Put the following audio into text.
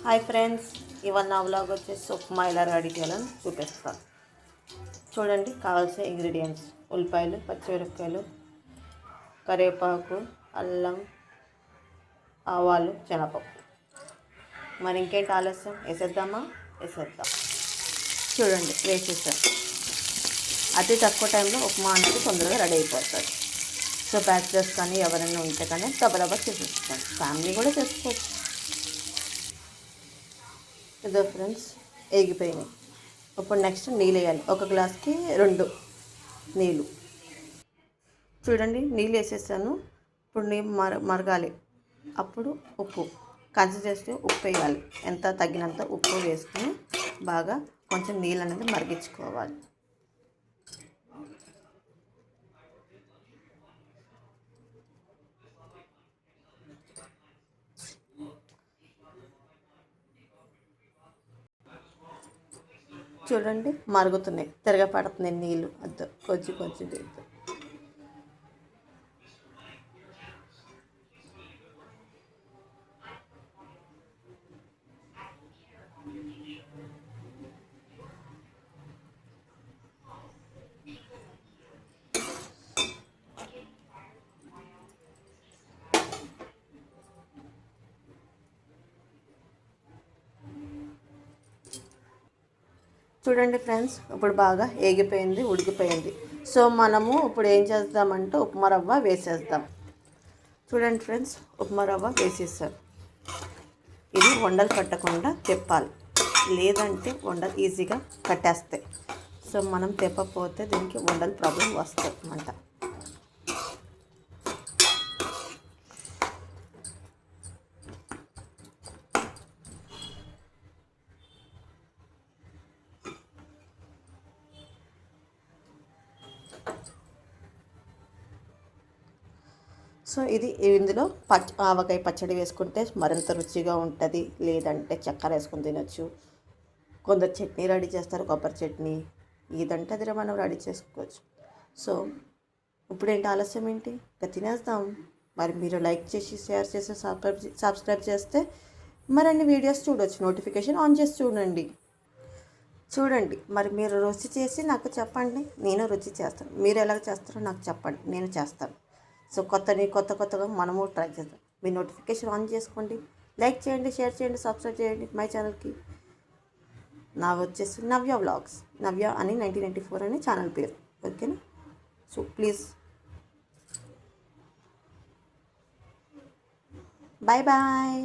Hi friends, ఇవాళ నా vlog వచ్చేసి ఉప్మా ఎలా రెడీ చేయాలని చూపిస్తాను. చూడండి, కావాల్సిన ఇంగ్రీడియంట్స్: ఉల్లిపాయలు, పచ్చిమిరపకాయలు, కరివేపాకు, అల్లం, ఆవాలు, శనగపప్పు. మరి ఇంకేంటి ఆలస్యం, వేసేద్దామా? వేసేద్దాం. చూడండి, వేసేసాం. అతి తక్కువ టైంలో ఉప్మా అనేది తొందరగా రెడీ అయిపోతుంది. సో బ్యాచిలర్స్ కానీ ఎవరైనా ఉంటే కానీ దబదబా చేసేసుకోండి. ఫ్యామిలీ కూడా చేసుకోవచ్చు. ఇదో ఫ్రెండ్స్, ఏగిపోయినాయి. ఇప్పుడు నెక్స్ట్ నీళ్ళు వేయాలి. ఒక గ్లాస్కి 2 నీళ్ళు. చూడండి, నీళ్ళు వేసేసాను. ఇప్పుడు నీళ్ళు మరగాలి. అప్పుడు ఉప్పు, కన్సిస్టెన్సీ ఉప్పు వేయాలి. ఎంత తగినంత ఉప్పు వేసుకుని బాగా కొంచెం నీళ్ళు అనేది మరిగించుకోవాలి. చూడండి, మరుగుతున్నాయి, తిరగపడుతున్నాయి నీళ్ళు. అద్దు కొంచెం కొంచెం తీద్దు. చూడండి ఫ్రెండ్స్, ఇప్పుడు బాగా ఏగిపోయింది, ఉడికిపోయింది. సో మనము ఇప్పుడు ఏం చేద్దామంటే ఉప్మా రవ్వ వేసేద్దాం. చూడండి ఫ్రెండ్స్, ఉప్మా రవ్వ వేసేసాం. ఇది వండలు కట్టకుండా తిప్పాలి, లేదంటే వండలు ఈజీగా కట్టేస్తాయి. సో మనం తిప్పకపోతే దీనికి వండలు ప్రాబ్లం వస్తుంది అన్నమాట. సో ఇందులో ఆవకాయ పచ్చడి వేసుకుంటే మరింత రుచిగా ఉంటుంది, లేదంటే చక్కెర వేసుకొని తినచ్చు. కొందరు చట్నీ రెడీ చేస్తారు, కొబ్బరి చట్నీ. ఇదంటే అది మనం రెడీ చేసుకోవచ్చు. సో ఇప్పుడేంటి ఆలస్యం ఏంటి, ఇంకా తినేస్తాం. మరి మీరు లైక్ చేసి, షేర్ చేసి, సబ్స్క్రైబ్ చేస్తే మరిన్ని వీడియోస్ చూడవచ్చు. నోటిఫికేషన్ ఆన్ చేసి చూడండి. మరి మీరు రుచి చేసి నాకు చెప్పండి, నేను రుచి చేస్తాను. మీరు ఎలా చేస్తారో నాకు చెప్పండి, నేను చేస్తాను. సో కొత్తగా మనము ట్రై చేద్దాం. మీ నోటిఫికేషన్ ఆన్ చేసుకోండి, లైక్ చేయండి, షేర్ చేయండి, సబ్స్క్రైబ్ చేయండి మై ఛానల్కి. నా వచ్చేసి నవ్య వ్లాగ్స్, నవ్య అని 1994 అని ఛానల్ పేరు. ఓకేనా? So please, bye bye.